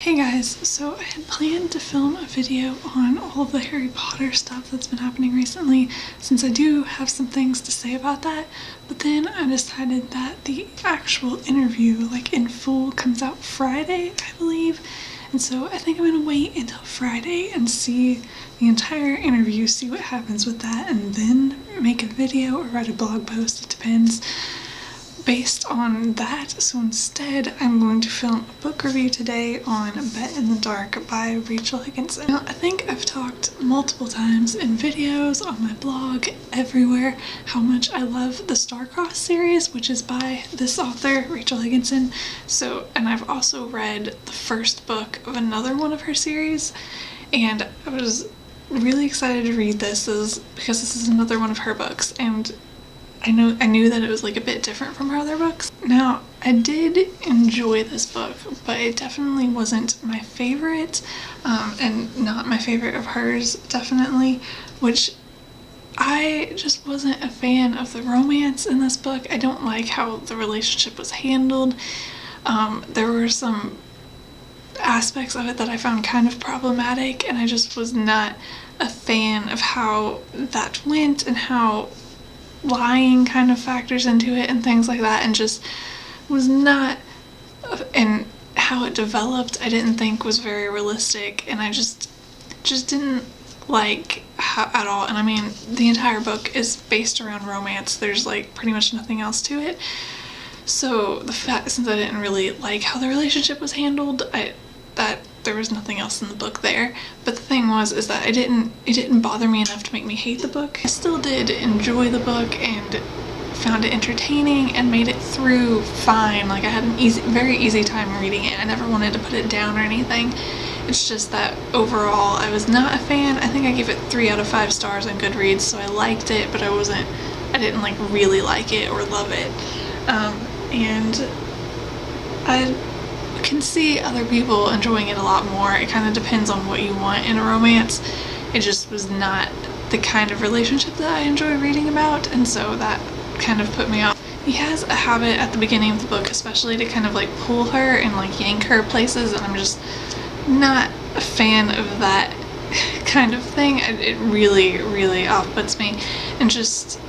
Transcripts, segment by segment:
Hey guys, so I had planned to film a video on all the Harry Potter stuff that's been happening recently, since I do have some things to say about that, but then I decided that the actual interview, like in full, comes out Friday, I believe, and so I think I'm gonna wait until Friday and see the entire interview, see what happens with that, and then make a video or write a blog post, it depends, based on that. So instead, I'm going to film a book review today on Bet in the Dark by Rachel Higginson. Now, I think I've talked multiple times in videos, on my blog, everywhere, how much I love the Star-Crossed series, which is by this author, Rachel Higginson. And I've also read the first book of another one of her series, and I was really excited to read this because this is another one of her books, and I knew that it was like a bit different from her other books. Now, I did enjoy this book, but it definitely wasn't my favorite, and not my favorite of hers, definitely, which I just wasn't a fan of the romance in this book. I don't like how the relationship was handled. There were some aspects of it that I found kind of problematic, and I just was not a fan of how that went and how lying kind of factors into it and things like that, and just was not, and how it developed I didn't think was very realistic, and I just didn't like how at all. And I mean, the entire book is based around romance. There's like pretty much nothing else to it. So the fact, since I didn't really like how the relationship was handled, that there was nothing else in the book there. But the thing is that it didn't bother me enough to make me hate the book. I still did enjoy the book and found it entertaining and made it through fine. Like, I had an very easy time reading it. I never wanted to put it down or anything. It's just that overall I was not a fan. I think I gave it 3 out of 5 stars on Goodreads, so I liked it, but I didn't like really like it or love it. And I can see other people enjoying it a lot more. It kind of depends on what you want in a romance. It just was not the kind of relationship that I enjoy reading about, and so that kind of put me off. He has a habit at the beginning of the book especially to kind of like pull her and like yank her places, and I'm just not a fan of that kind of thing. It really off-puts me, and just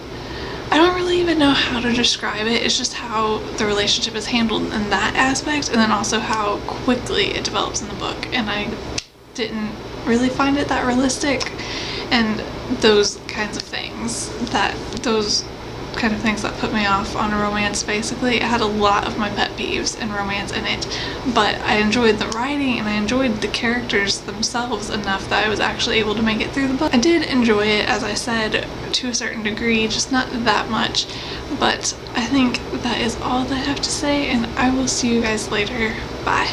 I don't really even know how to describe it. It's just how the relationship is handled in that aspect, and then also how quickly it develops in the book, and I didn't really find it that realistic, and those kinds of things that put me off on a romance. Basically, it had a lot of my pet peeves in romance in it, but I enjoyed the writing and I enjoyed the characters themselves enough that I was actually able to make it through the book. I did enjoy it, as I said, to a certain degree, just not that much, but I think that is all that I have to say, and I will see you guys later. Bye.